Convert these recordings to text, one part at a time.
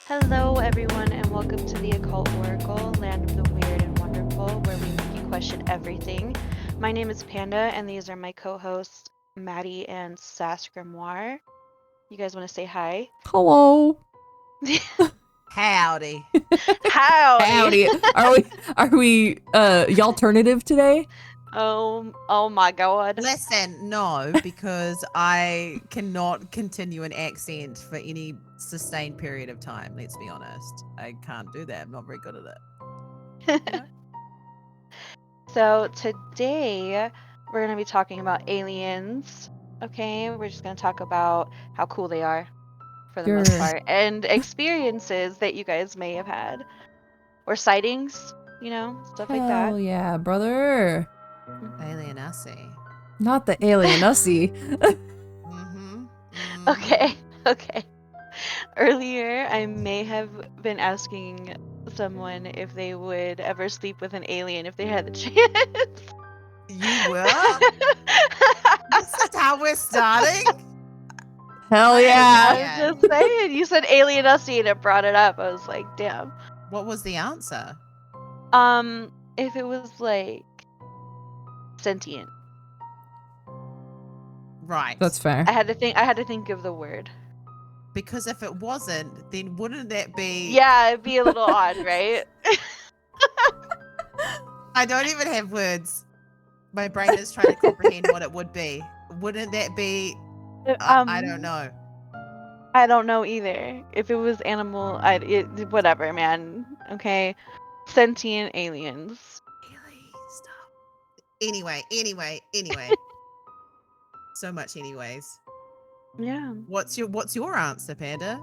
Hello, everyone, and welcome to the Occult Oracle, land of the weird and wonderful, where we make you question everything. My name is Panda, and these are my co-hosts, Maddie and Sass Grimoire. You guys want to say hi? Hello. Howdy. Howdy! Are we the alternative today? Oh my god. Listen, no, because I cannot continue an accent for any sustained period of time. Let's be honest. I can't do that. I'm not very good at it. So today, we're going to be talking about aliens, okay? We're just going to talk about how cool they are, for the most Sure. part, and experiences that you guys may have had. Or sightings, you know, stuff like that. Hell yeah, brother. Alien Ussy. Not the alien ussy. Mm-hmm. Okay. Earlier, I may have been asking someone if they would ever sleep with an alien if they had the chance. You will? This is how we're starting? Hell yeah. I was just saying. You said alien ussy and it brought it up. I was like, damn. What was the answer? If it was like sentient. Right. That's fair. I had to think of the word. Because if it wasn't, then wouldn't that be... Yeah, it'd be a little odd, right? I don't even have words. My brain is trying to comprehend what it would be. Wouldn't that be... I don't know. I don't know either. If it was animal, whatever, man. Okay, sentient aliens. Anyway. So much anyways. Yeah. What's your answer, Panda?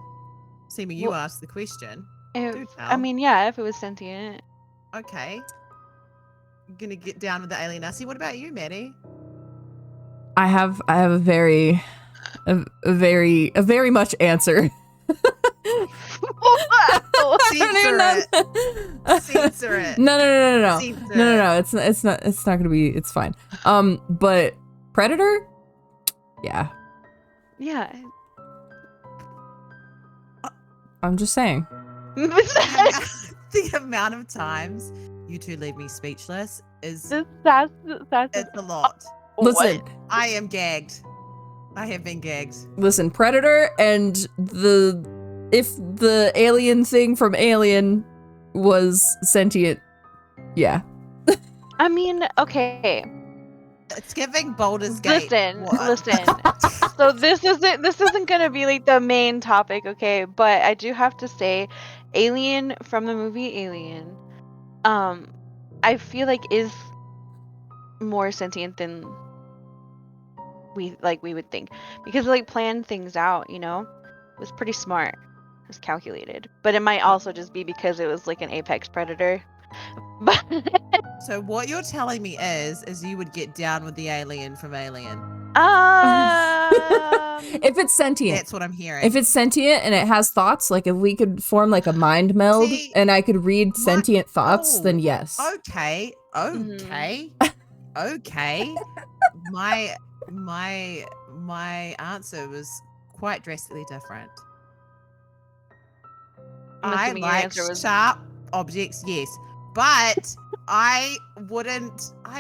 Seeming you Well, asked the question. I mean, yeah, if it was sentient. Okay. I'm gonna get down with the alien Ussy. What about you, Maddie? I have a very much answer. Censor it. Censor it. No. Censor No. it. It's not gonna be. It's fine. But Predator. Yeah. Yeah. I'm just saying. The amount of times you two leave me speechless is That's it's a lot. Listen. I am gagged. I have been gagged. Listen, Predator and if the alien thing from Alien was sentient, yeah. I mean, okay. It's giving Baldur's Gate. Listen. So this isn't gonna be like the main topic, okay? But I do have to say, Alien from the movie Alien, I feel like is more sentient than we would think, because it like planned things out, you know. It was pretty smart. It was calculated, but it might also just be because it was like an apex predator. But So what you're telling me is you would get down with the alien from Alien. If it's sentient. That's what I'm hearing. If it's sentient and it has thoughts, like if we could form like a mind meld and I could read sentient thoughts, then yes. Okay. My answer was quite drastically different. I like sharp objects, yes. But I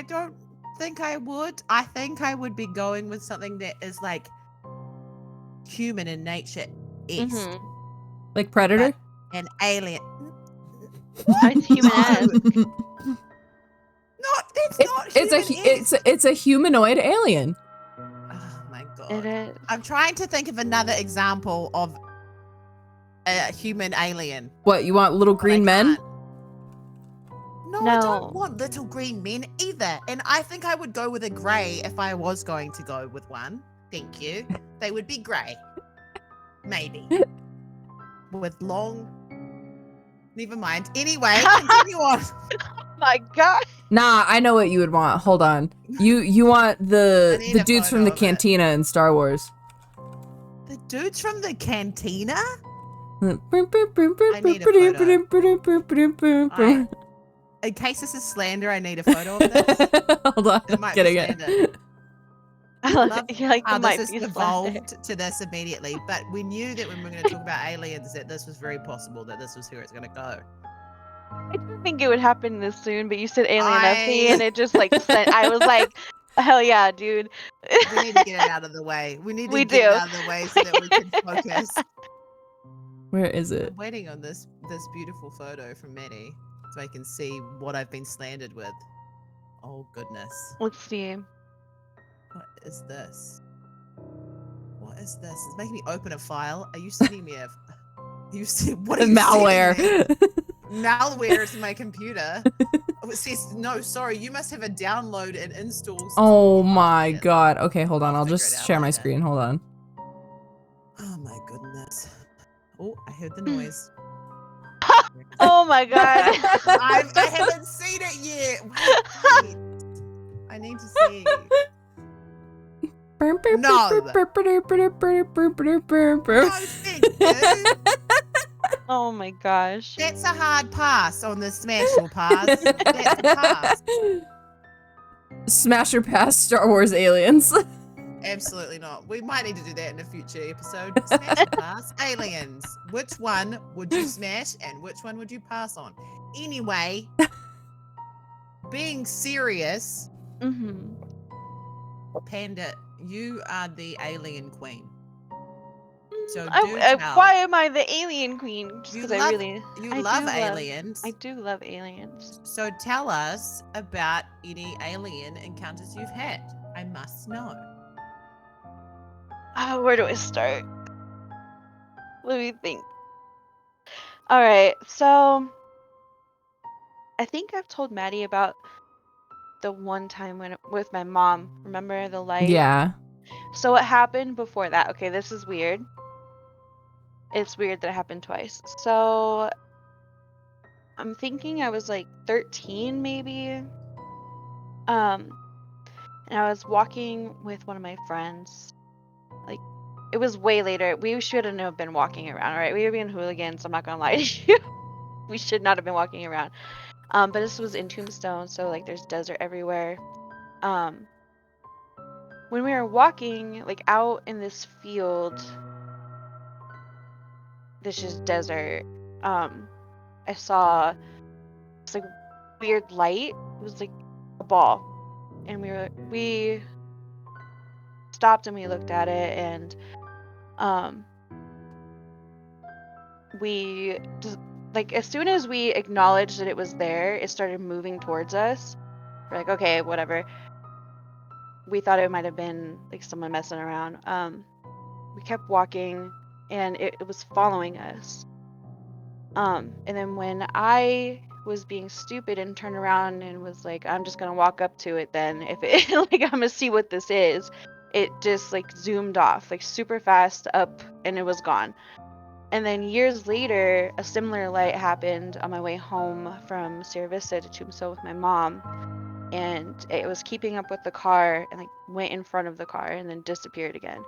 don't think I would. I think I would be going with something that is like human in nature. Like Predator? An alien. It's human-esque. It's a humanoid alien. Oh my god. It is. I'm trying to think of another example of a human alien. What, you want little green men? No, I don't want little green men either. And I think I would go with a grey if I was going to go with one. Thank you. They would be grey. Maybe. With long... Never mind. Anyway, continue on. Oh my god. Nah, I know what you would want. Hold on. You want the dudes from the cantina in Star Wars. The dudes from the cantina? I need a photo. In case this is slander, I need a photo of this. Hold on, It I'm might getting be it. slander. love You're like how the this might has be slander. evolved to this immediately, but we knew that when we were going to talk about aliens that this was very possible, that this was where it's going to go. I didn't think it would happen this soon, but you said alien FP and it just like sent. I was like, hell yeah, dude. We need to get it out of the way. We need to We get it do. out of the way so that we can focus. Where is it? I'm waiting on this beautiful photo from Maddie so I can see what I've been slandered with. Oh goodness. Let's see. What is this? What is this? It's making me open a file. Are you sending me a... What are you Malware. sending me? Malware to my computer. Oh, it says, no, sorry, you must have a download and install. Oh my god. Okay, hold on. I'll figure it just out share my later. screen. Hold on. Oh my goodness. Oh, I heard the noise. Oh my god. I haven't seen it yet. Wait. I need to see. No. No, thank you. Oh my gosh. That's a hard pass on the Smashable pass. That's a pass. Smash or pass Star Wars aliens. Absolutely not. We might need to do that in a future episode. Smash or pass aliens. Which one would you smash and which one would you pass on? Anyway, being serious, Panda, you are the alien queen. So why am I the alien queen? Just because I love aliens. I do love aliens. So tell us about any alien encounters you've had. I must know. Where do I start? Let me think. All right, so I think I've told Maddie about the one time with my mom. Remember the light? Yeah. So what happened before that? Okay, this is weird. It's weird that it happened twice. So I'm thinking I was like 13 maybe. And I was walking with one of my friends. Like, it was way later. We shouldn't have been walking around, all right? We were being hooligans, I'm not gonna lie to you. We should not have been walking around. But this was in Tombstone, so like there's desert everywhere. When we were walking like out in this field, this is desert, I saw this like weird light. It was like a ball, and we stopped and we looked at it, and we just, like, as soon as we acknowledged that it was there, it started moving towards us. We're like, okay, whatever. We thought it might have been like someone messing around. We kept walking, and it was following us. And then when I was being stupid and turned around and was like, I'm just gonna walk up to it then, if it like I'm gonna see what this is, it just like zoomed off like super fast up, and it was gone. And then years later, a similar light happened on my way home from Sierra Vista to Tombstone with my mom, and it was keeping up with the car and like went in front of the car and then disappeared again.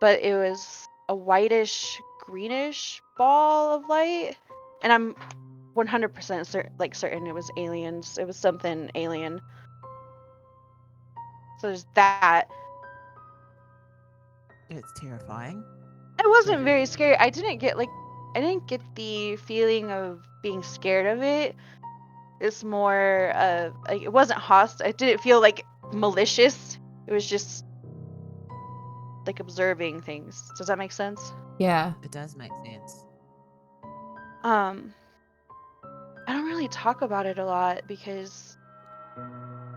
But it was a whitish greenish ball of light, and I'm 100% certain it was aliens. It was something alien. So there's that. It's terrifying. It wasn't very scary. I didn't get the feeling of being scared of it. It's more like it wasn't hostile. It didn't feel like malicious. It was just like observing things. Does that make sense? Yeah. It does make sense. I don't really talk about it a lot because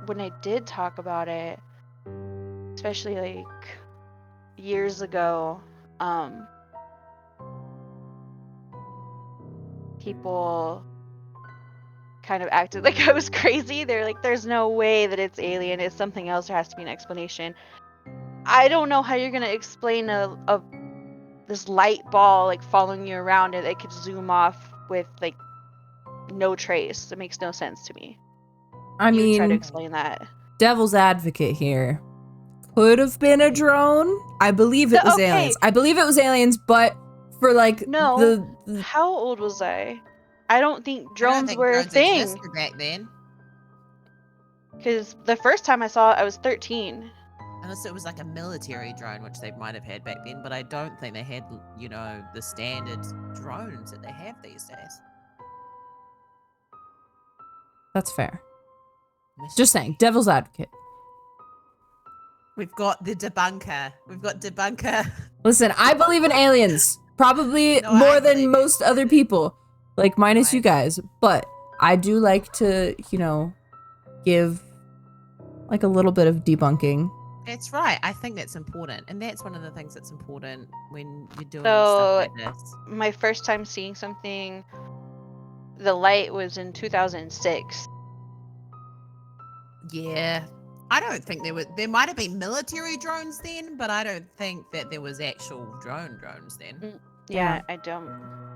when I did talk about it, especially like years ago, people kind of acted like I was crazy. They're like, there's no way that it's alien. It's something else. There has to be an explanation. I don't know how you're going to explain this light ball like following you around and it could zoom off with like no trace. It makes no sense to me. I mean, try to explain that. Devil's advocate here. Could have been a drone. I believe it was aliens. I believe it was aliens, but for like How old was I? I don't think drones were a drones thing existed back then. because the first time I saw it, I was 13. Unless it was like a military drone, which they might have had back then, but I don't think they had, the standard drones that they have these days. That's fair. Just saying, devil's advocate. We've got the debunker. Listen, I believe in aliens. Probably more than most other people. Like, minus you guys. But I do like to, give, like, a little bit of debunking. That's right. I think that's important. And that's one of the things that's important when you're doing stuff like this. My first time seeing something, the light was in 2006. Yeah. I don't think there might have been military drones then, but I don't think that there was actual drones then. Yeah, I don't.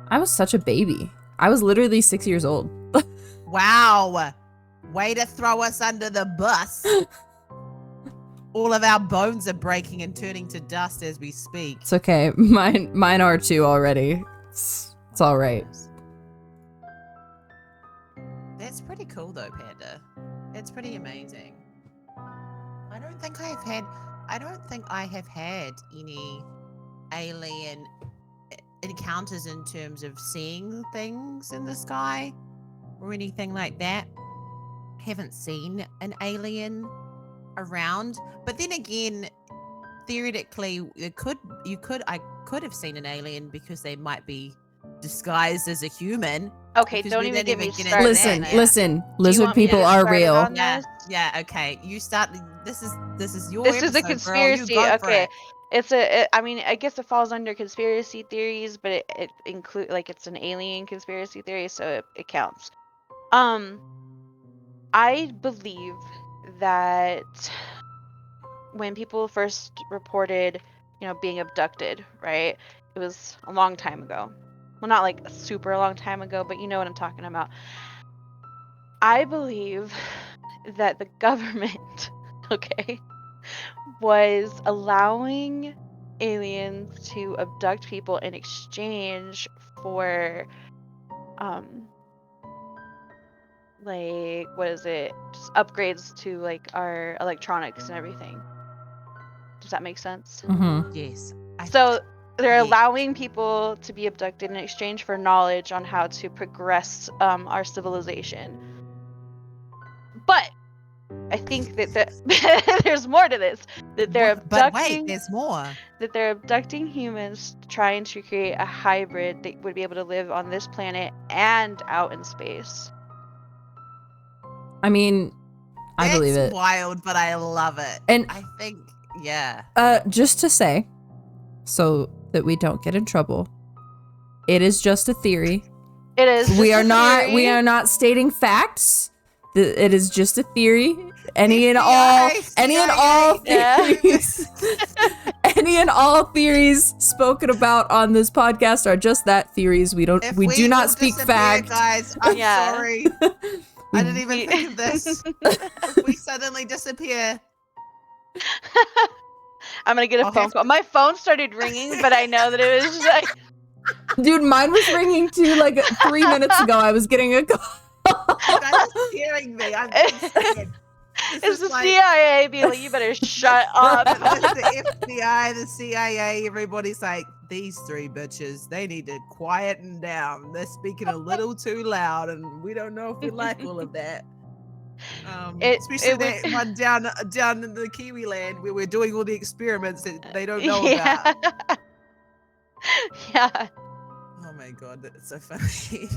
I was such a baby. I was literally 6 years old. Wow. Way to throw us under the bus. All of our bones are breaking and turning to dust as we speak. It's okay. Mine are too already. It's all right. That's pretty cool though, Panda. It's pretty amazing. I don't think I have had any alien encounters in terms of seeing things in the sky or anything like that. Haven't seen an alien around, but then again, theoretically, I could have seen an alien because they might be disguised as a human. Okay, don't even get me started. Listen, lizard people are real. Yeah, okay. You start. This is your. This is a conspiracy. Okay, I guess it falls under conspiracy theories, but it include it's an alien conspiracy theory, so it counts. I believe that when people first reported, being abducted, right? It was a long time ago. Well, not like a super long time ago, but you know what I'm talking about. I believe that the government, was allowing aliens to abduct people in exchange for, just upgrades to our electronics and everything. Does that make sense? Mm-hmm. Yes. So they're allowing people to be abducted in exchange for knowledge on how to progress our civilization. But I think that there's more to this. That they're abducting. But wait, there's more. That they're abducting humans, trying to create a hybrid that would be able to live on this planet and out in space. I mean, I believe it. It's wild, but I love it. And I think, yeah. Just to say, so that we don't get in trouble, it is just a theory. It is. We are not stating facts. It is just a theory. Any and all theories, any and all theories spoken about on this podcast are just that, theories. We do not speak fact. Guys, I'm sorry. I didn't even think of this. We suddenly disappear. I'm gonna get a phone call. My phone started ringing, but I know that it was like. Dude, mine was ringing too. 3 minutes ago, I was getting a call. You guys are scaring me. I'm scared. It's the CIA being like, you better shut up. The FBI, the CIA, everybody's like, these three bitches, they need to quieten down. They're speaking a little too loud, and we don't know if we like all of that. Especially that one down in the Kiwi land where we're doing all the experiments that they don't know about. Yeah. Oh my god, that's so funny.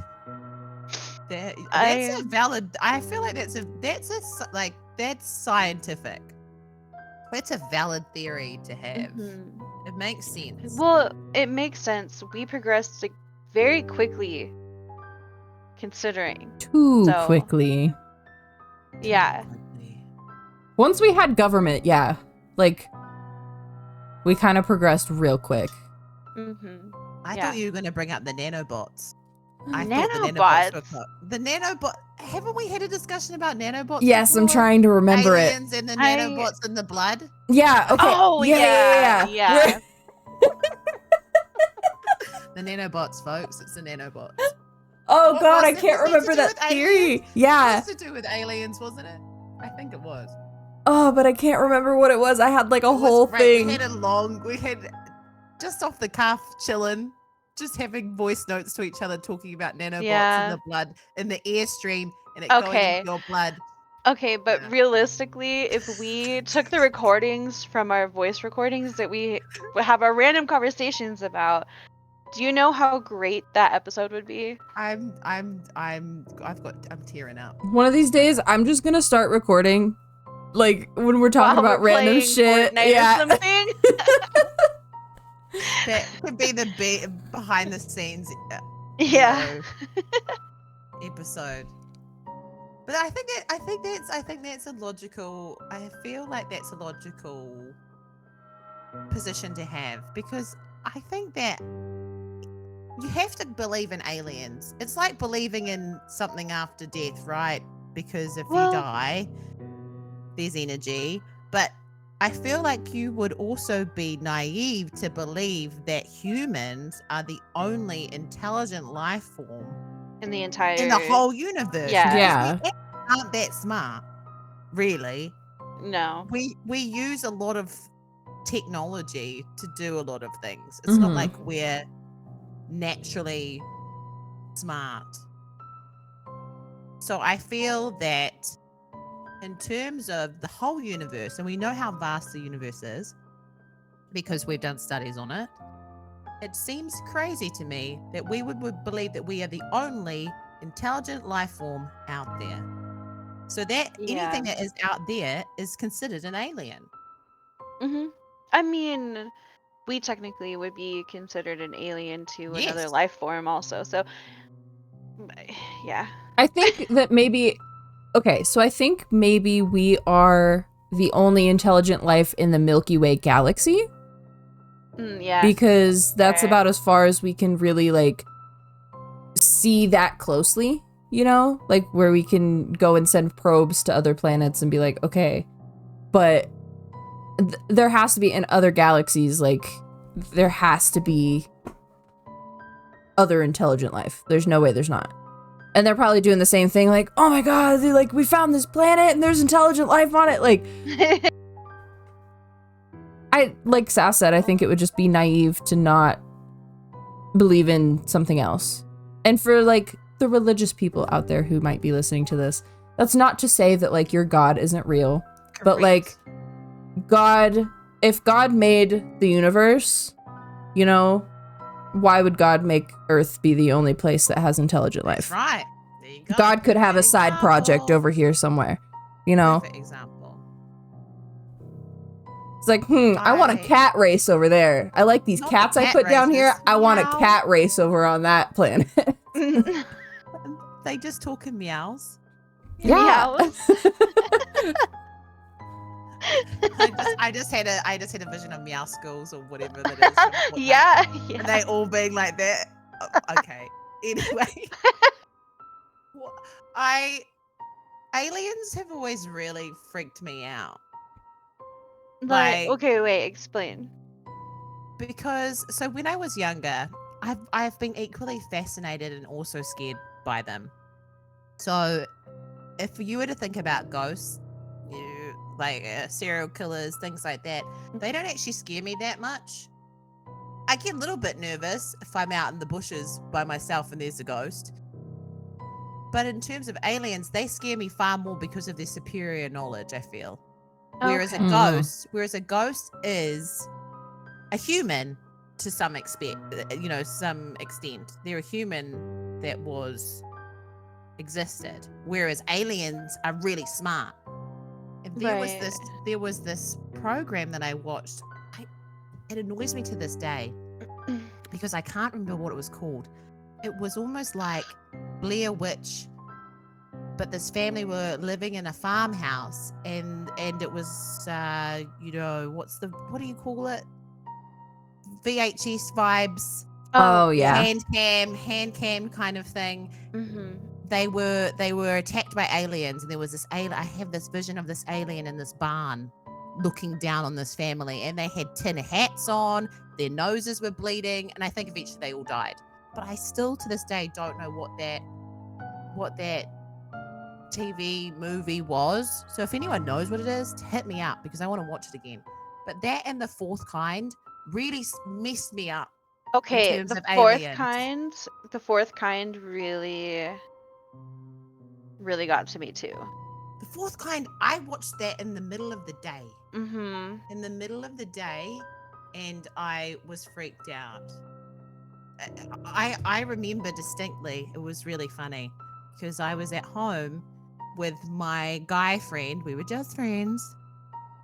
That's a valid. I feel like that's scientific. That's a valid theory to have. Mm-hmm. It makes sense. Well, it makes sense. We progressed very quickly, considering. Too quickly. Yeah. Once we had government, yeah, we kind of progressed real quick. Mm-hmm. I thought you were going to bring up the nanobots. Nanobots. The nanobot. Haven't we had a discussion about nanobots? Yes, before? I'm trying to remember Aliens and the nanobots in the blood. Yeah. Okay. Oh yeah. The nanobots, folks. It's the nanobots. Oh God, I can't remember that theory. Yeah. It was to do with aliens, wasn't it? I think it was. Oh, but I can't remember what it was. I had like a whole thing. We had just off the cuff chilling, just having voice notes to each other talking about nanobots in the blood, in the airstream, and it going into your blood. Okay, but realistically, if we took the recordings from our voice recordings that we have our random conversations about, do you know how great that episode would be? I'm tearing up. One of these days, I'm just gonna start recording, like when we're talking about random shit. Fortnite or something. That could be the behind the scenes. Episode. But I think that's a logical. I feel like that's a logical position to have, because I think that you have to believe in aliens. It's like believing in something after death, right? Because if you die, there's energy. But I feel like you would also be naive to believe that humans are the only intelligent life form in the whole universe. Yeah. We aren't that smart, really. No. We use a lot of technology to do a lot of things. It's not like we're naturally smart. So I feel that in terms of the whole universe, and we know how vast the universe is because we've done studies on it, it seems crazy to me that we would believe that we are the only intelligent life form out there. So that anything that is out there is considered an alien. I mean, we technically would be considered an alien to another life form also. So, yeah. I think that maybe... Okay, so I think maybe we are the only intelligent life in the Milky Way galaxy. Yeah. Because that's about as far as we can really, like, see that closely, you know? Like, where we can go and send probes to other planets and be like, okay. But there has to be, in other galaxies, like, there has to be other intelligent life. There's no way there's not. And they're probably doing the same thing, like, oh my god, like, we found this planet and there's intelligent life on it. Like, like Sass said, I think it would just be naive to not believe in something else. And for, like, the religious people out there who might be listening to this, that's not to say that, like, your God isn't real. Correct. But, like, God, if God made the universe, you know, why would God make Earth be the only place that has intelligent life? That's right. There you go. God could have a side project over here somewhere, you know? Perfect example. It's like, I want a cat race over there. I like these cats I put down here. I want a cat race over on that planet. They just talk in meows. Yeah. I just had a vision of meow schools or whatever that is. Yeah. And they all being like that. Okay. Anyway. Aliens have always really freaked me out. Like, okay, wait, explain. Because so when I was younger, I've been equally fascinated and also scared by them. So if you were to think about ghosts, like serial killers, things like that, they don't actually scare me that much. I get a little bit nervous if I'm out in the bushes by myself and there's a ghost. But in terms of aliens, they scare me far more because of their superior knowledge, I feel. Whereas a ghost is a human to some extent, some extent. They're a human that existed. Whereas aliens are really smart. And there was this program that I watched. It annoys me to this day because I can't remember what it was called. It was almost like Blair Witch, but this family were living in a farmhouse, and it was what do you call it? VHS vibes. Oh yeah. Hand cam kind of thing. Mm-hmm. They were attacked by aliens, and there was this alien. I have this vision of this alien in this barn looking down on this family, and they had tin hats on, their noses were bleeding, and I think eventually they all died. But I still to this day don't know what that TV movie was. So if anyone knows what it is, hit me up because I want to watch it again. But that and The Fourth Kind really messed me up. Okay, in terms of aliens. the fourth kind really got to me too. The Fourth Kind, I watched that in the middle of the day. Mm-hmm. In the middle of the day, and I was freaked out. I remember distinctly, it was really funny because I was at home with my guy friend. We were just friends,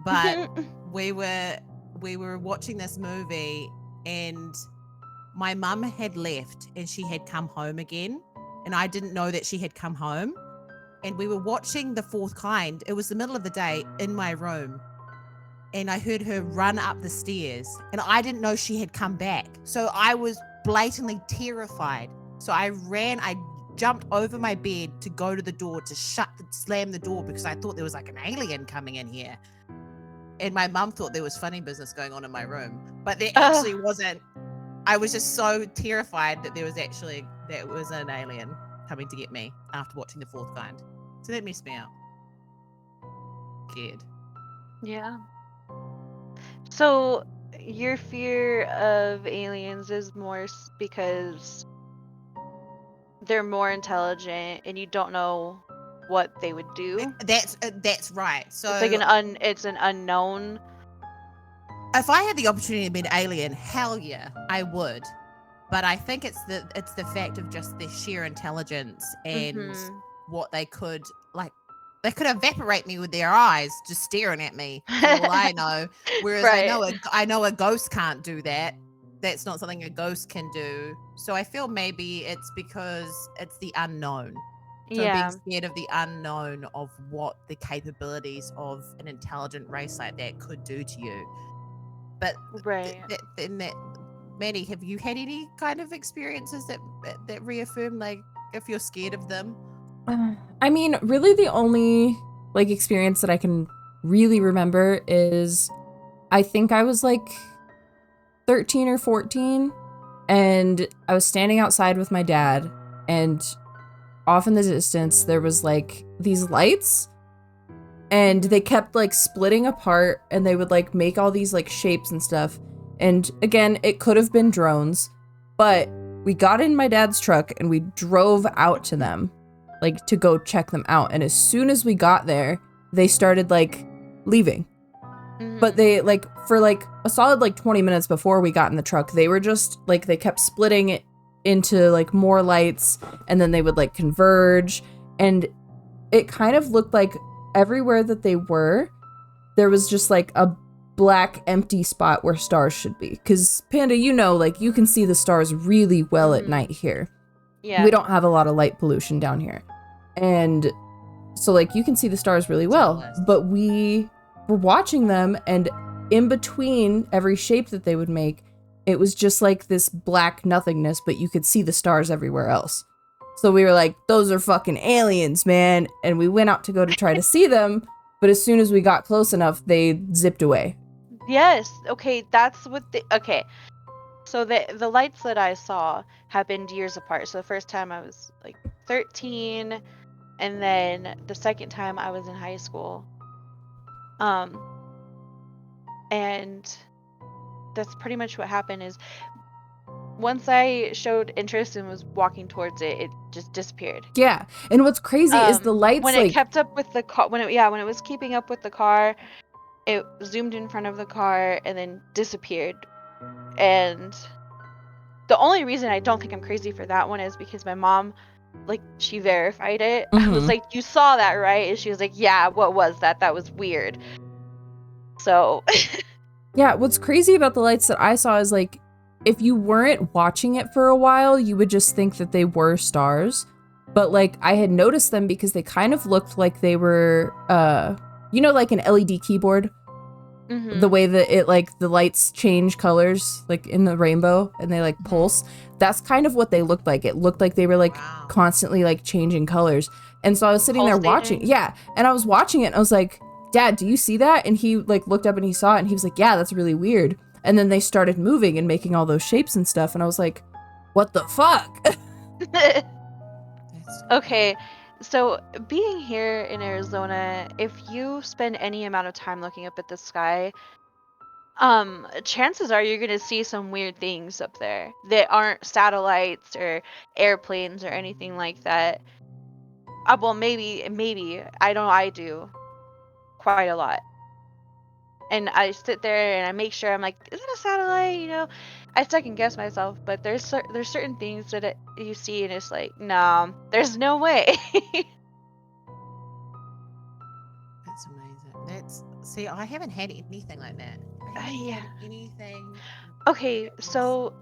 but we were watching this movie, and my mum had left and she had come home again, and I didn't know that she had come home. And we were watching The Fourth Kind. It was the middle of the day in my room, and I heard her run up the stairs, and I didn't know she had come back. So I was blatantly terrified. So I jumped over my bed to go to the door to slam the door because I thought there was like an alien coming in here. And my mum thought there was funny business going on in my room, but there actually wasn't. I was just so terrified that that was an alien coming to get me after watching The Fourth Kind. So that messed me up. Scared. Yeah. So your fear of aliens is more because they're more intelligent and you don't know what they would do. That's right. So it's like it's an unknown. If I had the opportunity to be an alien, hell yeah, I would. But I think it's the fact of just their sheer intelligence and what they could evaporate me with their eyes, just staring at me. For all I know. Whereas right. I know a ghost can't do that. That's not something a ghost can do. So I feel maybe it's because it's the unknown. So being scared of the unknown of what the capabilities of an intelligent race like that could do to you. But Maddie, have you had any kind of experiences that reaffirm, like, if you're scared of them? I mean, really the only, like, experience that I can really remember is I think I was, like, 13 or 14, and I was standing outside with my dad, and off in the distance, there was, like, these lights, and they kept, like, splitting apart, and they would, like, make all these, like, shapes and stuff. And again, it could have been drones, but we got in my dad's truck and we drove out to them, like, to go check them out. And as soon as we got there, they started, like, leaving. But they, like, for, like, a solid, like, 20 minutes before we got in the truck, they were just, like, they kept splitting it into, like, more lights, and then they would, like, converge. And it kind of looked like everywhere that they were, there was just, like, a black empty spot where stars should be. Because Panda, you know, like, you can see the stars really well at night here. Yeah, we don't have a lot of light pollution down here, and so, like, you can see the stars really well. But we were watching them, and in between every shape that they would make, it was just like this black nothingness, but you could see the stars everywhere else. So we were like, those are fucking aliens, man. And we went out to go to try to see them, but as soon as we got close enough, they zipped away. Yes. Okay, that's what okay. So the lights that I saw happened years apart. So the first time I was like 13, and then the second time I was in high school. And that's pretty much what happened. Is once I showed interest and was walking towards it, it just disappeared. Yeah, and what's crazy is the lights, when it kept up with the car. When it was keeping up with the car, it zoomed in front of the car and then disappeared. And the only reason I don't think I'm crazy for that one is because my mom, like, she verified it. I was like, you saw that, right? And she was like, yeah, what was that? That was weird. So yeah, what's crazy about the lights that I saw is, like, if you weren't watching it for a while, you would just think that they were stars. But, like, I had noticed them because they kind of looked like they were, you know, like an LED keyboard? The way that it, like, the lights change colors, like, in the rainbow, and they, like, pulse. That's kind of what they looked like. It looked like they were, like, constantly, like, changing colors. And so I was sitting there watching. Yeah, and I was watching it, and I was like, Dad, do you see that? And he, like, looked up and he saw it, and he was like, yeah, that's really weird. And then they started moving and making all those shapes and stuff, and I was like, what the fuck? Okay, So being here in Arizona, if you spend any amount of time looking up at the sky, chances are you're gonna see some weird things up there that aren't satellites or airplanes or anything like that. Well, maybe I don't know. I do quite a lot, and I sit there and I make sure I'm like, is it a satellite? You know, I second guess myself, but there's certain things that you see and it's like, no, there's no way. That's amazing. See, I haven't had anything like that. I haven't Yeah. had anything. Okay, that was- so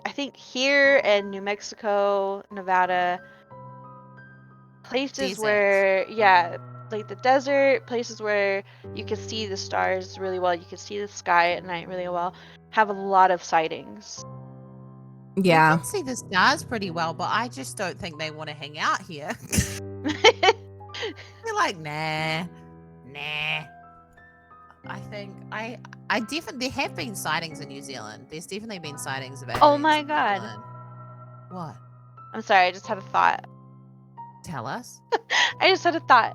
I think here in New Mexico, Nevada, places Desert. where, yeah, like the desert, places where you can see the stars really well, you can see the sky at night really well, have a lot of sightings. Yeah. You can see the stars pretty well, but I just don't think they want to hang out here. They're like, nah. I think I definitely there have been sightings in New Zealand. There's definitely been sightings of aliens. Oh my in New God. Zealand. What? I'm sorry, I just had a thought. Tell us. I just had a thought.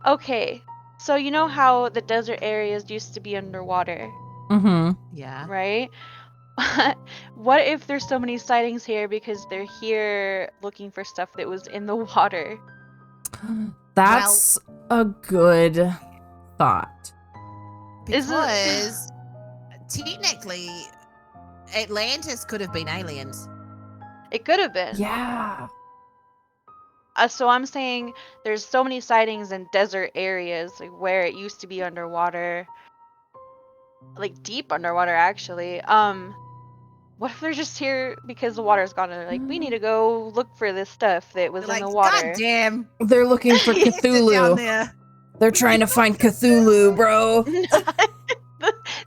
Okay, so you know how the desert areas used to be underwater, Mm-hmm. Yeah. right? What if there's so many sightings here because they're here looking for stuff that was in the water? That's a good thought. Is it- Because technically Atlantis could have been aliens. It could have been. Yeah. So I'm saying there's so many sightings in desert areas, like where it used to be underwater, like deep underwater actually. What if they're just here because the water's gone and they're like, we need to go look for this stuff that was They're in like, the water. God damn. They're looking for Down Cthulhu. there. They're trying to find Cthulhu, bro.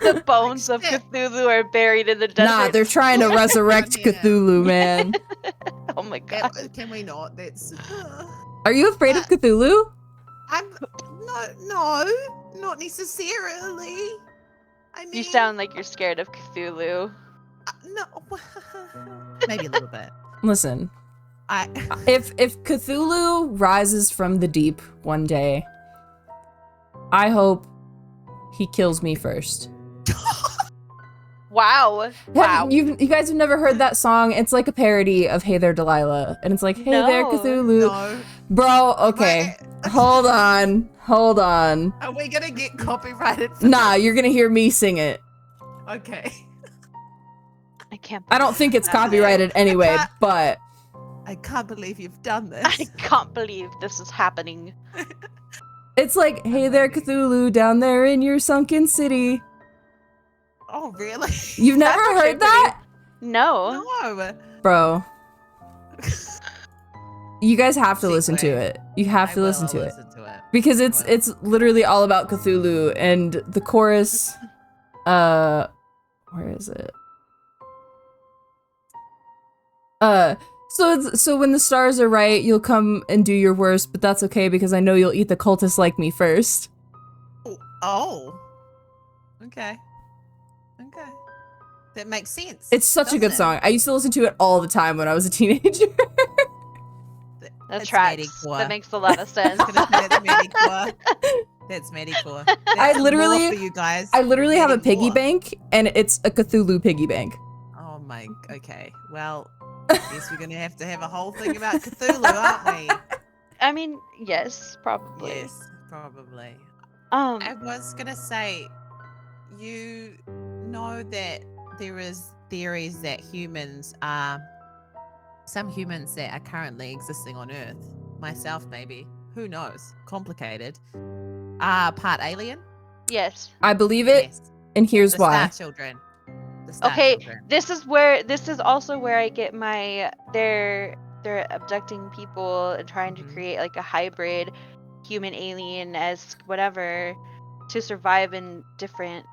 The bones of shit. Cthulhu are buried in the desert. Nah, they're trying to resurrect Yeah. Cthulhu, man. Oh my God. Can we not? That's Are you afraid of Cthulhu? I'm not necessarily. I mean, You sound like you're scared of Cthulhu. no, maybe a little bit. Listen, I if Cthulhu rises from the deep one day, I hope he kills me first. Wow. Wow. You guys have never heard that song? It's like a parody of Hey There Delilah, and it's like, Hey there No. Cthulhu. no. Bro, okay. Hold on. Are we gonna get copyrighted? For Nah, this? you're gonna hear me sing it. Okay. I can't. I don't think it's copyrighted anyway, but I can't believe you've done this. I can't believe this is happening. it's like, Hey there Cthulhu, down there in your sunken city. Oh, really? You've never That's actually heard that? No. No. Bro. You guys have to listen to Segue. it. You have to listen to it. Listen to it. Because I it's will. it's literally all about Cthulhu, and the chorus, where is it? So when the stars are right, you'll come and do your worst, but that's okay because I know you'll eat the cultists like me first. Oh. Okay. That makes sense. It's such a doesn't good it? song. I used to listen to it all the time when I was a teenager. That That's tracks. Medicore. That makes a lot of sense. I was gonna say that's Medicore. That's Medicore. That's I literally- more for you guys. I literally have a piggy Medicore. bank, and it's a Cthulhu piggy bank. Oh my. Okay. Well, I guess we're gonna have to have a whole thing about Cthulhu, aren't we? I mean, yes, probably. Yes, probably. Um, I was gonna say, you know that there is theories that humans are some humans that are currently existing on Earth, myself maybe, who knows, complicated, are part alien. yes. I believe it, Yes, and here's the why. Star Children. The Star Okay, Children. this is also where I get my they're abducting people and trying to Mhm. create like a hybrid human alien-esque whatever to survive in different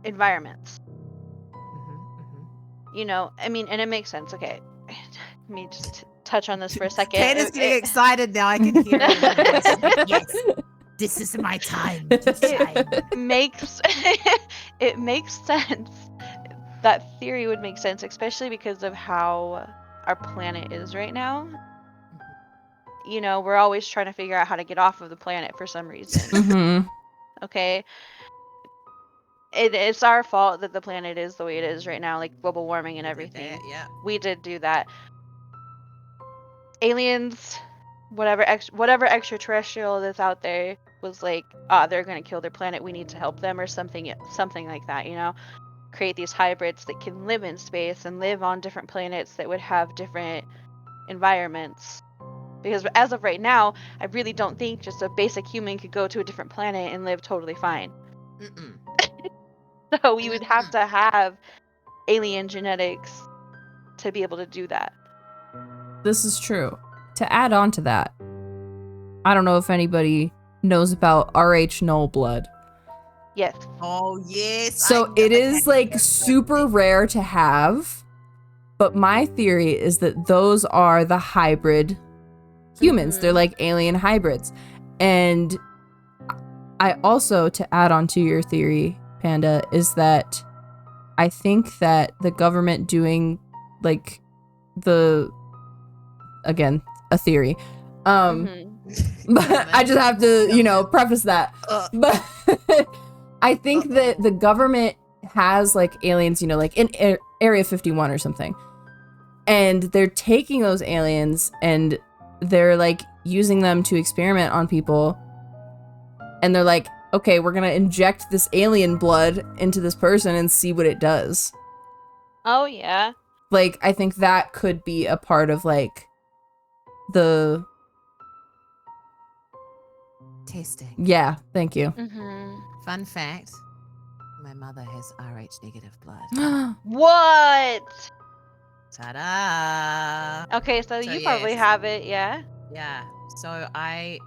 environments. You know, I mean, and it makes sense. Okay, let me just touch on this for a second. Candace getting excited now. I can hear it in her voice. Yes, this is my time to shine. makes it makes sense. That theory would make sense, especially because of how our planet is right now. you know, we're always trying to figure out how to get off of the planet for some reason. Mm-hmm. Okay? It's our fault that the planet is the way it is right now, like global warming and everything. That, yeah. We did do that. Aliens, whatever extraterrestrial that's out there was like, they're gonna kill their planet, we need to help them, or something like that, you know? Create these hybrids that can live in space and live on different planets that would have different environments. Because as of right now, I really don't think just a basic human could go to a different planet and live totally fine. Mm-mm. So we would have to have alien genetics to be able to do that. This is true. To add on to that, I don't know if anybody knows about RH null blood. Yes. Oh, yes. So it is like super rare to have, but my theory is that those are the hybrid humans. They're like alien hybrids. And I also, to add on to your theory, Panda, is that I think that the government doing like again, a theory. But I just have to, you know, preface that. But I think that the government has like aliens, you know, like in Area 51 or something. And they're taking those aliens and they're like using them to experiment on people. And they're like, okay, we're going to inject this alien blood into this person and see what it does. Oh, yeah. Like, I think that could be a part of like the testing. Yeah, thank you. Fun fact, my mother has Rh negative blood. What? Ta-da! Okay, so you probably have it, yeah? Yeah. So I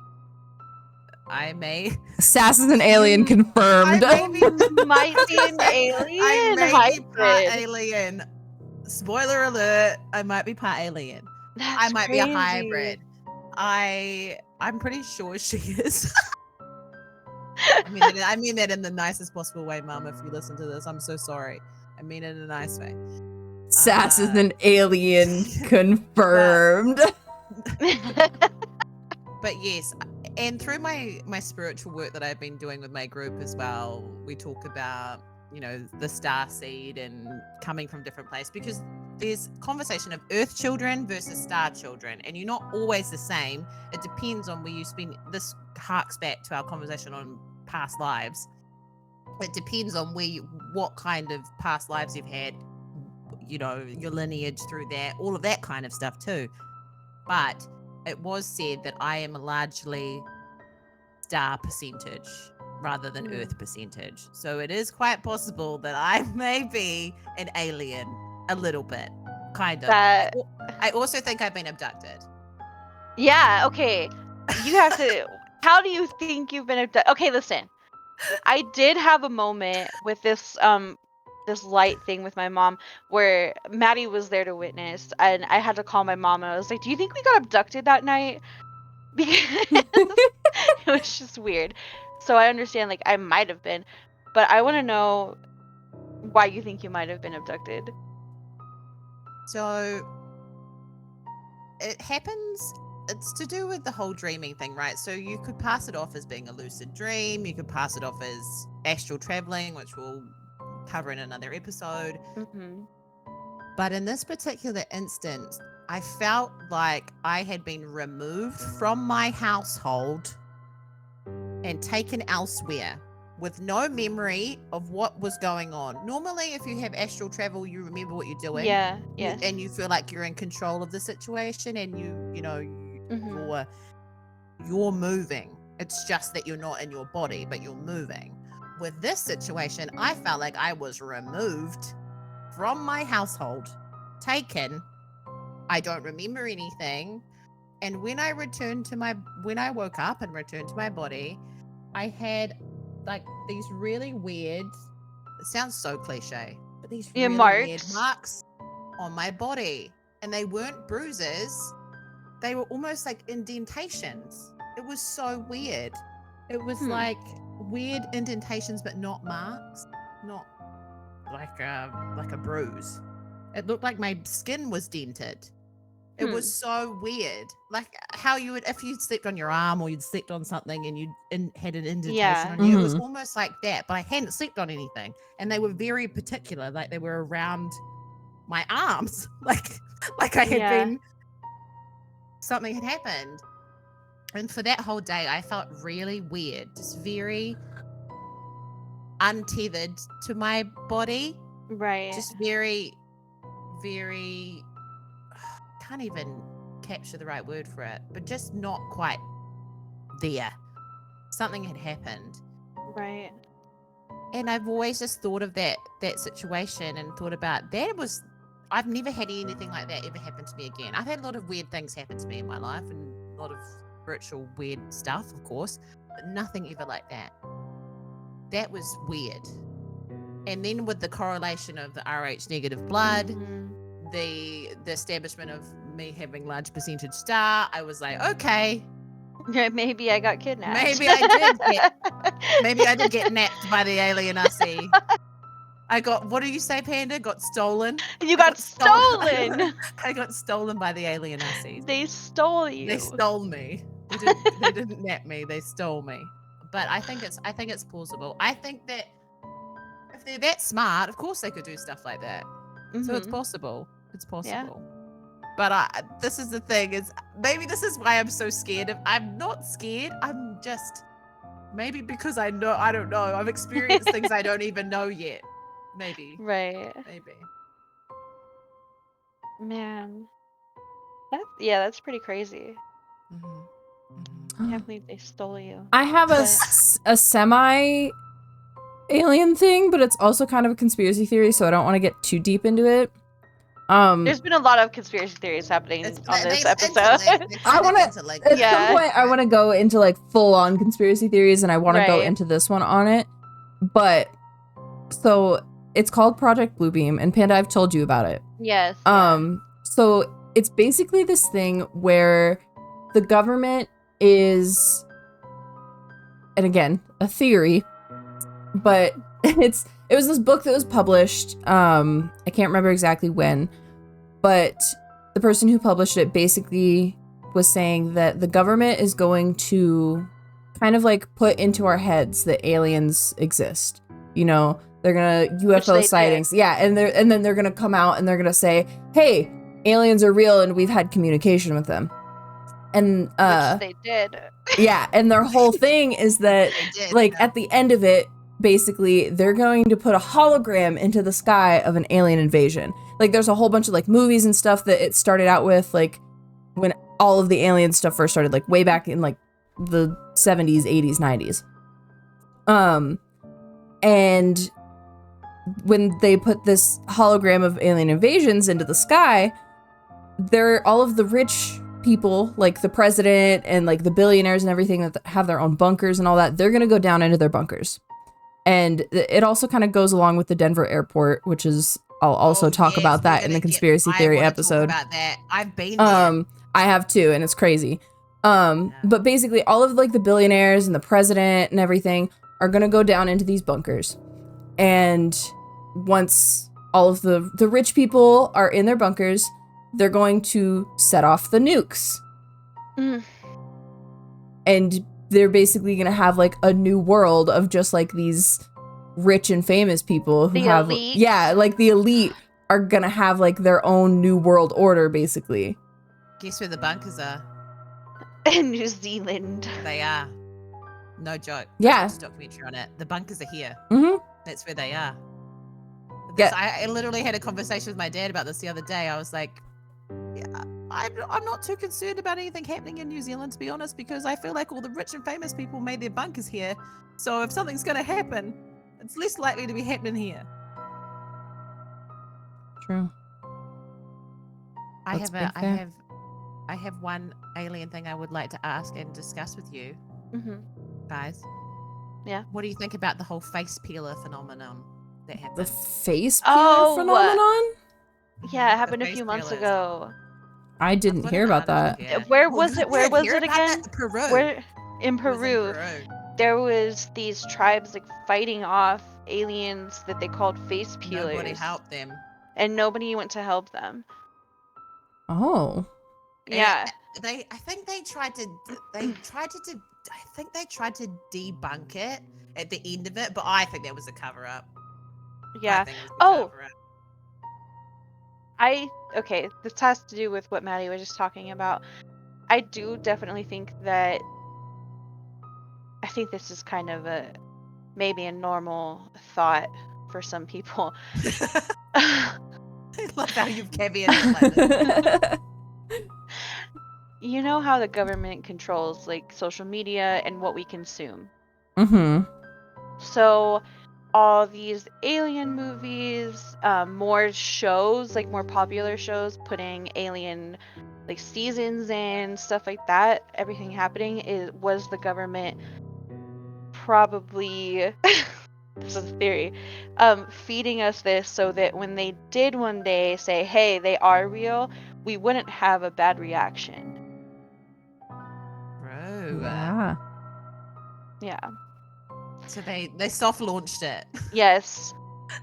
may Sass is an alien confirmed. I might be an alien. I may be part alien. Spoiler alert, I might be part alien. That's I might crazy. be a hybrid. I'm pretty sure she is. I mean that in the nicest possible way, Mum. If you listen to this, I'm so sorry. I mean it in a nice way. Sass is an alien confirmed. But yes, and through my spiritual work that I've been doing with my group as well, we talk about, you know, the star seed and coming from different places, because there's conversation of earth children versus star children, and you're not always the same. It depends on where you spend. This harks back to our conversation on past lives. It depends on what kind of past lives you've had, you know, your lineage through that, all of that kind of stuff too. But it was said that I am largely star percentage rather than earth percentage. So it is quite possible that I may be an alien a little bit, kind of. I also think I've been abducted. Yeah, okay. You have to, how do you think you've been abducted? Okay, listen. I did have a moment with this light thing with my mom where Maddie was there to witness, and I had to call my mom, and I was like, do you think we got abducted that night? Because it was just weird. So I understand, like, I might have been, but I want to know why you think you might have been abducted. So it happens, it's to do with the whole dreaming thing, right? So you could pass it off as being a lucid dream, you could pass it off as astral traveling, which we'll cover in another episode. But in this particular instance, I felt like I had been removed from my household and taken elsewhere with no memory of what was going on. Normally, if you have astral travel, you remember what you're doing. Yeah. And you feel like you're in control of the situation, and you're moving. It's just that you're not in your body, but you're moving. With this situation, I felt like I was removed from my household, taken. I don't remember anything. And when I woke up and returned to my body, I had like these really weird, it sounds so cliche, but these really weird marks on my body. And they weren't bruises. They were almost like indentations. It was so weird. It was like weird indentations, but not marks, not like a bruise. It looked like my skin was dented. It was so weird. Like how you would, if you slept on your arm or you'd slept on something and you had an indentation on you, it was almost like that. But I hadn't slept on anything. And they were very particular. Like they were around my arms. Like I had been, something had happened. And for that whole day, I felt really weird. Just very untethered to my body. Right. Just very, very, can't even capture the right word for it, but just not quite there. Something had happened. Right. And I've always just thought of that situation and thought about that. I've never had anything like that ever happen to me again. I've had a lot of weird things happen to me in my life and a lot of spiritual weird stuff, of course, but nothing ever like that. That was weird. And then with the correlation of the Rh negative blood, the establishment of me having large percentage star, I was like, okay, maybe I got kidnapped. maybe I did get napped by the alien Aussie. I got, what do you say, Panda? Got stolen? You got stolen. I got stolen by the alien Aussies. They stole you. They stole me. They didn't nap me. They stole me. But I think it's plausible. I think that if they're that smart, of course they could do stuff like that. So it's possible. It's possible. Yeah. But this is the thing, is maybe this is why I'm so scared. I'm not scared. I'm just, maybe because I don't know. I've experienced things I don't even know yet. Maybe. Right. Maybe. Man. That's pretty crazy. I can't believe they stole you. I have a semi alien thing, but it's also kind of a conspiracy theory, so I don't want to get too deep into it. There's been a lot of conspiracy theories happening on this episode. I want to, at some point, I want to go into like full on conspiracy theories, and I want to go into this one on it. But, so, it's called Project Bluebeam, and Panda, I've told you about it. Yes. So, it's basically this thing where the government is, and again, a theory, but it was this book that was published, I can't remember exactly when, but the person who published it basically was saying that the government is going to kind of like put into our heads that aliens exist. You know, they're gonna UFO sightings. Yeah, and then they're gonna come out and they're gonna say, hey, aliens are real and we've had communication with them. And which they did. Yeah, and their whole thing is that at the end of it, basically, they're going to put a hologram into the sky of an alien invasion. Like, there's a whole bunch of, like, movies and stuff that it started out with, like, when all of the alien stuff first started, like, way back in, like, the 70s, 80s, 90s. And when they put this hologram of alien invasions into the sky, all of the rich people, like the president and, like, the billionaires and everything that have their own bunkers and all that, they're gonna go down into their bunkers. And it also kind of goes along with the Denver airport, which is, I'll also talk about that in the conspiracy theory episode. Talk about that. I've been there. I have too, and it's crazy. But basically all of like the billionaires and the president and everything are going to go down into these bunkers. And once all of the rich people are in their bunkers, they're going to set off the nukes. And they're basically going to have like a new world of just like these rich and famous people who have, elite. Yeah, like the elite are going to have like their own new world order, basically. Guess where the bunkers are? In New Zealand. They are. No joke. Yeah. There's a documentary on it. The bunkers are here. That's where they are. Yeah. I literally had a conversation with my dad about this the other day. I was like, yeah, I'm not too concerned about anything happening in New Zealand, to be honest, because I feel like all the rich and famous people made their bunkers here. So if something's going to happen, it's less likely to be happening here. True. I have one alien thing I would like to ask and discuss with you, guys. Yeah. What do you think about the whole face peeler phenomenon that happened? The face peeler phenomenon? Yeah, it happened a few months ago. I didn't hear about that. Where was it? Where was it again? Peru. In Peru. There was these tribes like fighting off aliens that they called face peelers. Nobody helped them. And nobody went to help them. Oh. Yeah. I think they tried to debunk it at the end of it, but I think that was a cover up. Yeah. I think it was a Oh, cover up. okay, this has to do with what Maddie was just talking about. I do definitely think that I think this is kind of maybe a normal thought for some people. I love how you've caveated like this. You know how the government controls like social media and what we consume. Mm-hmm. So all these alien movies, more shows, like more popular shows, putting alien like seasons in, stuff like that, everything happening was the government probably this is a theory, feeding us this so that when they did one day say, hey, they are real, we wouldn't have a bad reaction. Bro. Yeah. Yeah. So they soft launched it. Yes.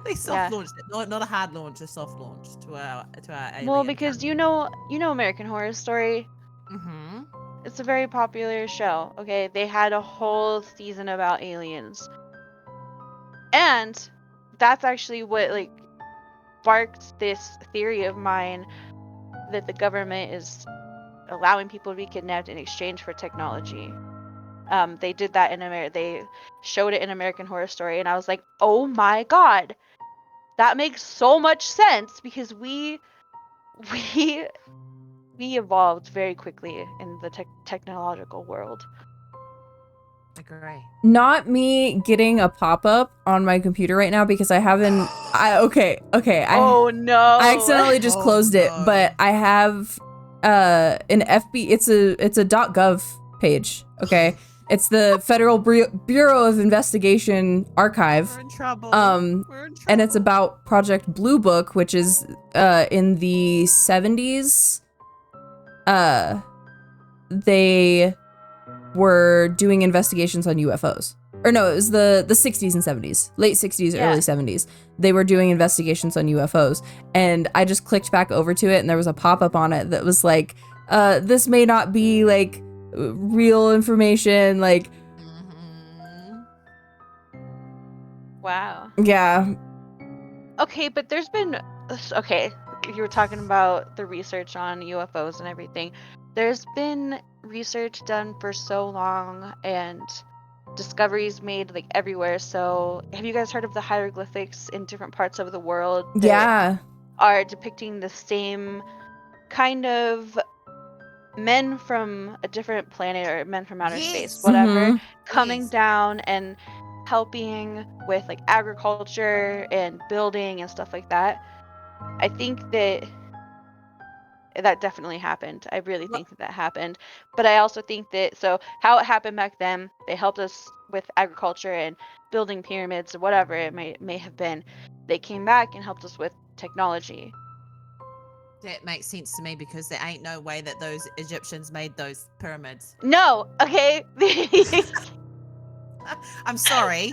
They soft launched it. Not a hard launch, a soft launch to our alien. Well, because you know American Horror Story. Mm-hmm. It's a very popular show. Okay, they had a whole season about aliens, and that's actually what like sparked this theory of mine that the government is allowing people to be kidnapped in exchange for technology. They did that in America. They showed it in American Horror Story, and I was like, oh my god, that makes so much sense because we evolved very quickly in the technological world. Agree. Not me getting a pop-up on my computer right now because I haven't. Okay. Oh no! I accidentally just closed it, but I have an FB. It's a .gov page. Okay, it's the Federal Bureau of Investigation archive. We're in trouble. We're in trouble. And it's about Project Blue Book, which is in the 70s. They were doing investigations on UFOs. Or no, it was the 60s and 70s. Late 60s, early 70s. They were doing investigations on UFOs. And I just clicked back over to it and there was a pop-up on it that was like, this may not be like real information, like Wow. Yeah. Okay, but there's been you were talking about the research on UFOs and everything. There's been research done for so long and discoveries made like everywhere. So have you guys heard of the hieroglyphics in different parts of the world that are depicting the same kind of men from a different planet or men from outer space, whatever, coming down and helping with like agriculture and building and stuff like that? I think that definitely happened. I really think that happened. But I also think that, so how it happened back then, they helped us with agriculture and building pyramids or whatever it may have been. They came back and helped us with technology. That makes sense to me because there ain't no way that those Egyptians made those pyramids. No, okay. I'm sorry.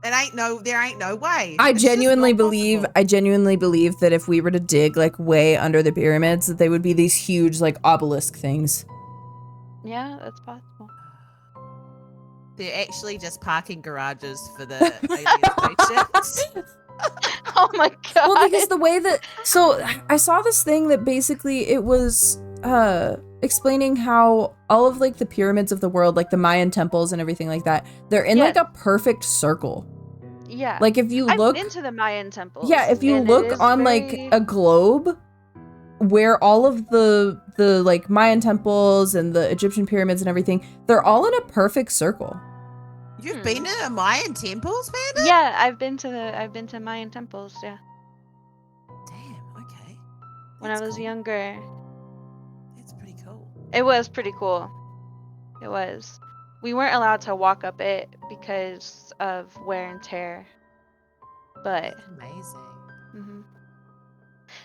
There ain't no way. I genuinely believe that if we were to dig like way under the pyramids, that they would be these huge like obelisk things. Yeah, that's possible. They're actually just parking garages for the alien spaceships. Oh my god. Well, because the way that, so I saw this thing that basically it was explaining how all of like the pyramids of the world, like the Mayan temples and everything like that, they're in like a perfect circle. Yeah. Like if you look, I've been to the Mayan temples. Yeah, if you look on like a globe where all of the like Mayan temples and the Egyptian pyramids and everything, they're all in a perfect circle. You've been to Mayan temples, Panda? Yeah, I've been to Mayan temples, yeah. Damn, okay. When I was younger. That's pretty cool. It was pretty cool. It was. We weren't allowed to walk up it because of wear and tear. But that's amazing.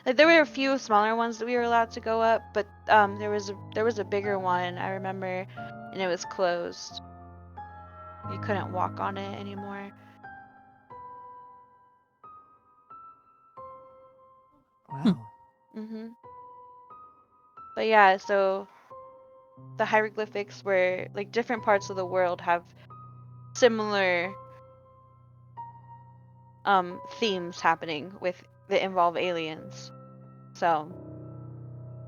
Like there were a few smaller ones that we were allowed to go up, but there was a bigger one, I remember, and it was closed. You couldn't walk on it anymore. Wow. But yeah, so the hieroglyphics were like different parts of the world have similar themes happening with that involve aliens. So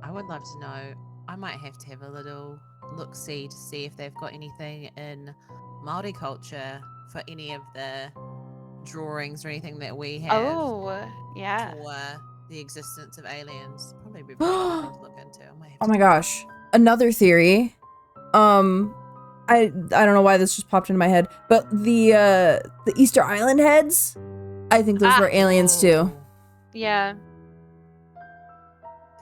I would love to know. I might have to have a little look-see to see if they've got anything in Māori culture for any of the drawings or anything that we have yeah. for the existence of aliens. Probably be pretty cool thing to look into. I might have Oh to my gosh. Another theory. I don't know why this just popped into my head, but the Easter Island heads, I think those were aliens too. Yeah.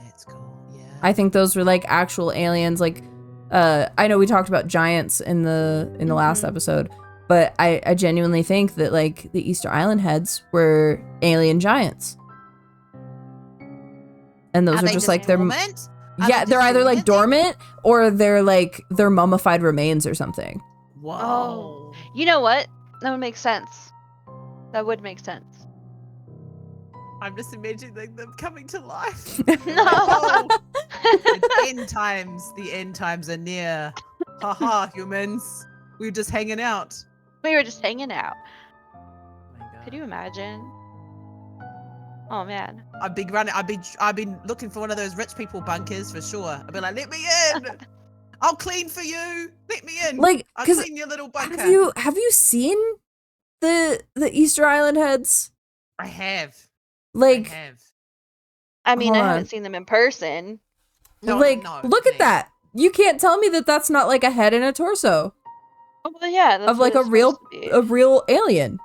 That's cool. Yeah. I think those were like actual aliens. Like, I know we talked about giants in the last episode, but I genuinely think that like the Easter Island heads were alien giants, and those are just like their dormant? Yeah, they're either like dormant or they're mummified remains or something. Whoa. Oh. You know what? That would make sense. That would make sense. I'm just imagining them coming to life. No. It's end times. The end times are near. Haha, humans. We were just hanging out. We were just hanging out. Oh my God. Could you imagine? Oh man. I've been looking for one of those rich people bunkers for sure. I'd be like, let me in. I'll clean for you. Let me in. Like, I'll clean your little bunker. Have you seen the Easter Island heads? I have. Like, I mean, I haven't seen them in person. No, look at that. You can't tell me that that's not like a head and a torso. Oh, well, yeah. That's of like a real alien.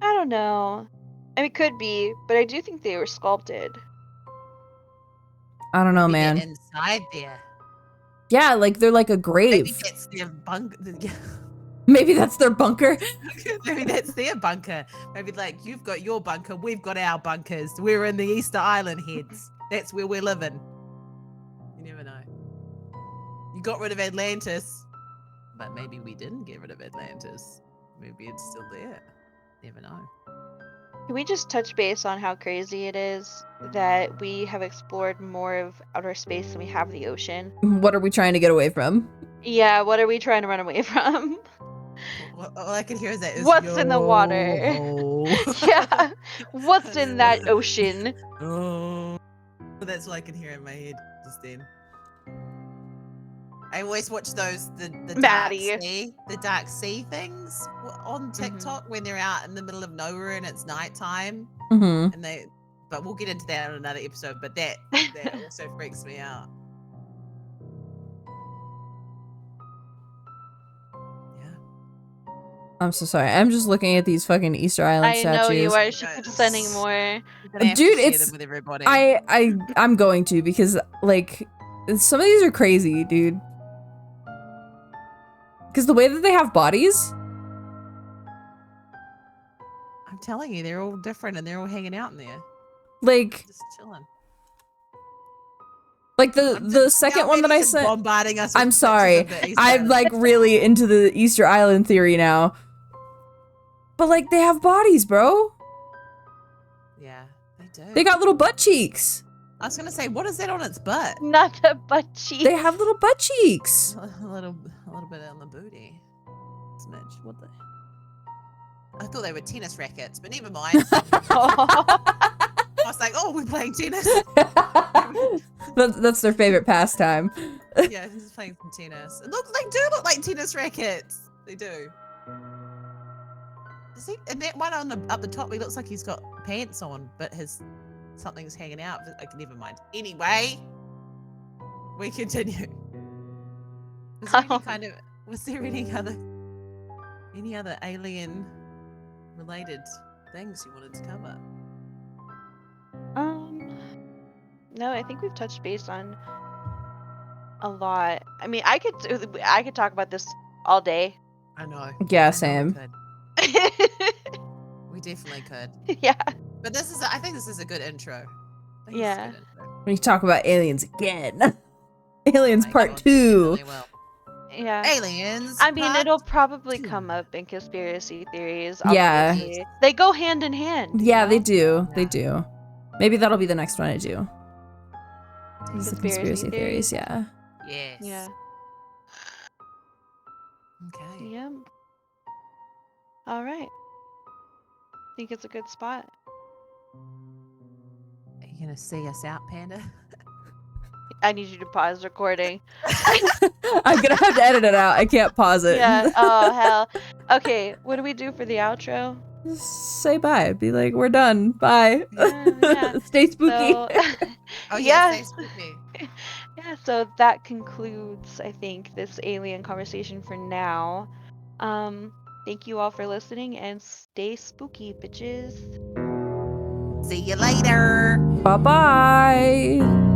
I don't know. I mean, it could be, but I do think they were sculpted. I don't know, man. Inside there. Yeah, like they're like a grave. Maybe that's their bunker. Maybe that's their bunker. Maybe that's their bunker. Maybe like you've got your bunker, we've got our bunkers. We're in the Easter Island heads. That's where we're living. You never know. You got rid of Atlantis, but maybe we didn't get rid of Atlantis. Maybe it's still there. Never know. Can we just touch base on how crazy it is that we have explored more of outer space than we have the ocean? What are we trying to get away from? Yeah, what are we trying to run away from? All I can hear is that. What's in the water? Yeah, what's in that ocean? Oh, that's all I can hear in my head just then. I always watch those the dark sea things on TikTok when they're out in the middle of nowhere and it's nighttime. And but we'll get into that on another episode. But that also freaks me out. I'm so sorry. I'm just looking at these fucking Easter Island statues. I know you are. You should keep sending more. Dude, it's with everybody. I'm going to, because like some of these are crazy, dude. Because the way that they have bodies. I'm telling you, they're all different and they're all hanging out in there. Like just chilling. Like the second one that I sent. Bombarding us. I'm sorry. I'm like really into the Easter Island theory now. But like they have bodies, bro. Yeah, they do. They got little butt cheeks. I was gonna say, what is that on its butt? Not a butt cheek. They have little butt cheeks. A little bit on the booty. Smidge. What the? I thought they were tennis rackets, but never mind. I was like, oh, we're playing tennis. That's their favorite pastime. Yeah, he's playing some tennis. They do look like tennis rackets. They do. And that one up the top, he looks like he's got pants on, but something's hanging out. Okay, never mind. Anyway, we continue. Was there any other alien related things you wanted to cover? No, I think we've touched base on a lot. I mean, I could talk about this all day. I know. Yeah, Sam. We definitely could. Yeah. But I think this is a good intro. Yeah. When you talk about aliens again. Aliens Part 2. Really will. Yeah. Aliens. I mean, it'll probably come up in conspiracy theories. Obviously. Yeah. They go hand in hand. Yeah, they do. Yeah. They do. Maybe that'll be the next one I do. This is the conspiracy theories, yeah. Yes. Yeah. Okay. Yep. All right. Think it's a good spot. Are you gonna see us out, Panda? I need you to pause recording. I'm gonna have to edit it out. I can't pause it. Yeah. Oh hell. Okay. What do we do for the outro? Just say bye. Be like, we're done. Bye. Yeah. Stay spooky. So, Oh yeah. yes, they spooky. Yeah. So that concludes, I think, this alien conversation for now. Thank you all for listening and stay spooky, bitches. See you later. Bye bye.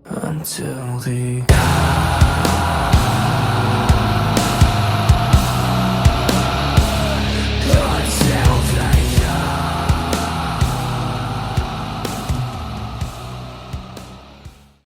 Until the